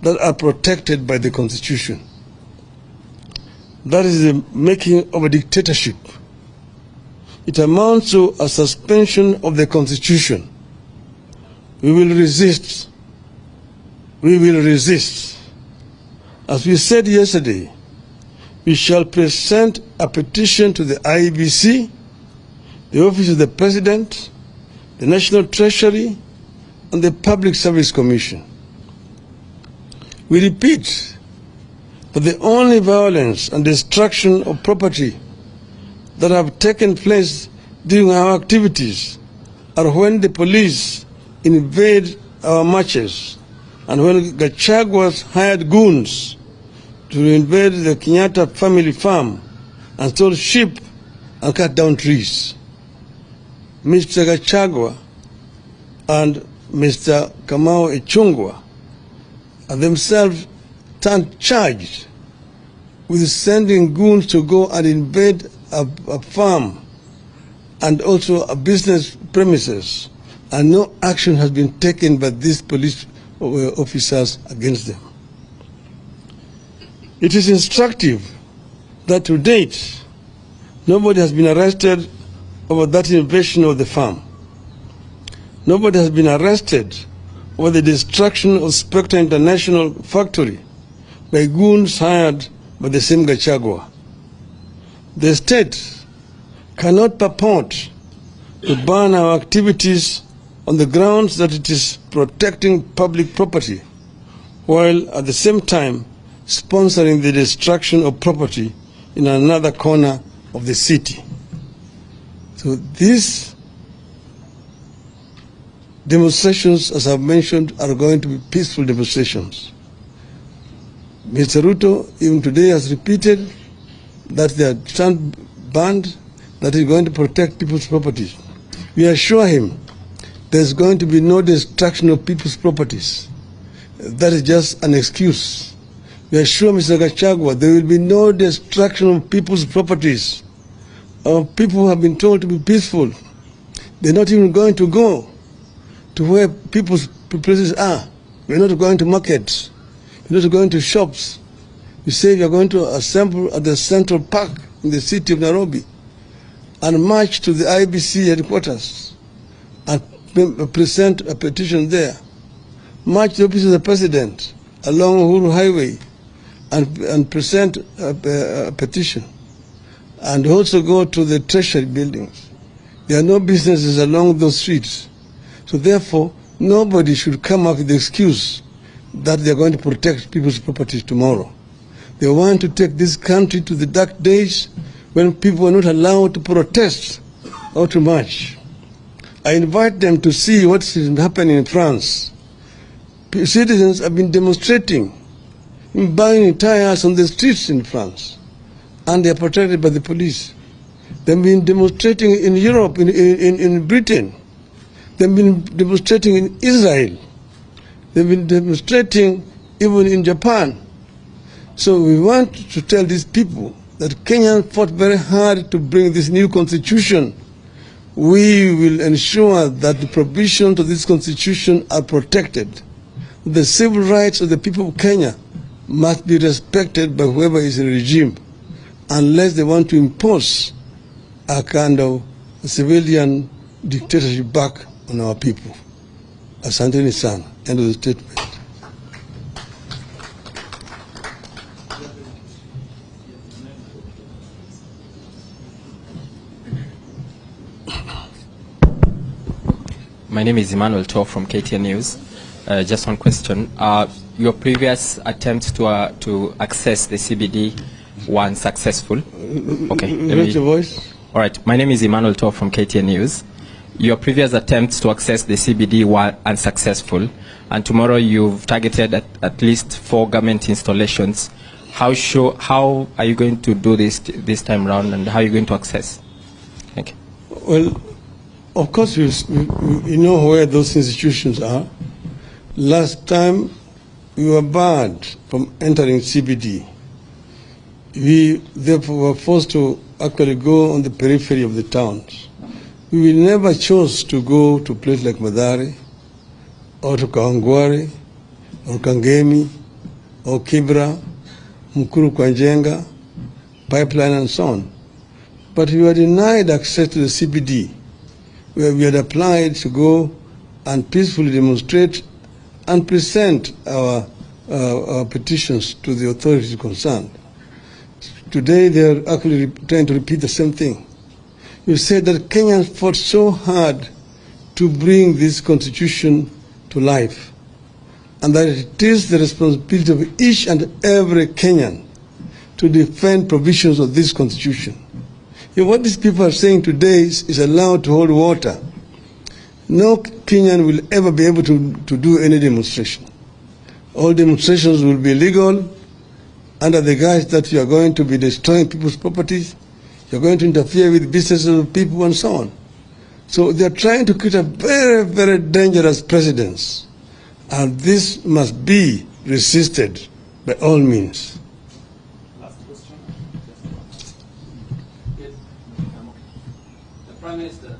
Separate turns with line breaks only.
that are protected by the Constitution. That is the making of a dictatorship. It amounts to a suspension of the Constitution. We will resist. We will resist. As we said yesterday, we shall present a petition to the IEBC, the Office of the President, the National Treasury, and the Public Service Commission. We repeat that the only violence and destruction of property that have taken place during our activities are when the police invade our marches and when Gachagua's hired goons to invade the Kenyatta family farm and stole sheep and cut down trees. Mr. Gachagua and Mr. Kamau Ichung'wah are themselves charged with sending goons to go and invade a farm and also a business premises, and no action has been taken by these police officers against them. It is instructive that to date, nobody has been arrested over that invasion of the farm. Nobody has been arrested over the destruction of Spectre International factory by goons hired by the same Gachagua. The state cannot purport to ban our activities on the grounds that it is protecting public property, while at the same time sponsoring the destruction of property in another corner of the city. So these demonstrations, as I've mentioned, are going to be peaceful demonstrations. Mr. Ruto, even today, has repeated that they are stand banned, that he's going to protect people's properties. We assure him there's going to be no destruction of people's properties. That is just an excuse. We assure Mr. Gachagua there will be no destruction of people's properties. Our people have been told to be peaceful. They're not even going to go to where people's places are. We're not going to markets. We're not going to shops. We say we are going to assemble at the Central Park in the city of Nairobi and march to the IBC headquarters and present a petition there. March to the office of the President along Uhuru Highway and present a petition. And also go to the Treasury buildings. There are no businesses along those streets. So therefore, nobody should come up with the excuse that they are going to protect people's properties tomorrow. They want to take this country to the dark days when people are not allowed to protest or to march. I invite them to see what is happening in France. Citizens have been demonstrating, buying tires on the streets in France, and they are protected by the police. They've been demonstrating in Europe, in Britain. They've been demonstrating in Israel. They've been demonstrating even in Japan. So we want to tell these people that Kenyans fought very hard to bring this new constitution. We will ensure that the provisions of this constitution are protected. The civil rights of the people of Kenya must be respected by whoever is in the regime, unless they want to impose a kind of civilian dictatorship back on our people. Asante sana. End of the statement.
My name is Emmanuel Tor from KTN News. Just one question. Your previous attempts to access the CBD were unsuccessful. Okay.
Raise your voice.
All right. My name is Emmanuel Tor from KTN News. Your previous attempts to access the CBD were unsuccessful, and tomorrow you've targeted at least 4 government installations. How are you going to do this time around, and how are you going to access? Thank you.
Well, of course, you know where those institutions are. Last time, we were barred from entering CBD. We therefore were forced to actually go on the periphery of the towns. We never chose to go to places like Mathare, or to Kawangware, or Kangemi, or Kibra, Mukuru Kwanjenga, pipeline and so on. But we were denied access to the CBD, where we had applied to go and peacefully demonstrate and present our petitions to the authorities concerned. Today they are actually trying to repeat the same thing. You said that Kenyans fought so hard to bring this constitution to life, and that it is the responsibility of each and every Kenyan to defend provisions of this constitution. What these people are saying today is allowed to hold water. No Kenyan will ever be able to do any demonstration. All demonstrations will be illegal under the guise that you are going to be destroying people's properties, you are going to interfere with businesses of people and so on. So they are trying to create a very, very dangerous precedent, and this must be resisted by all means.
Last question. Yes. The Prime Minister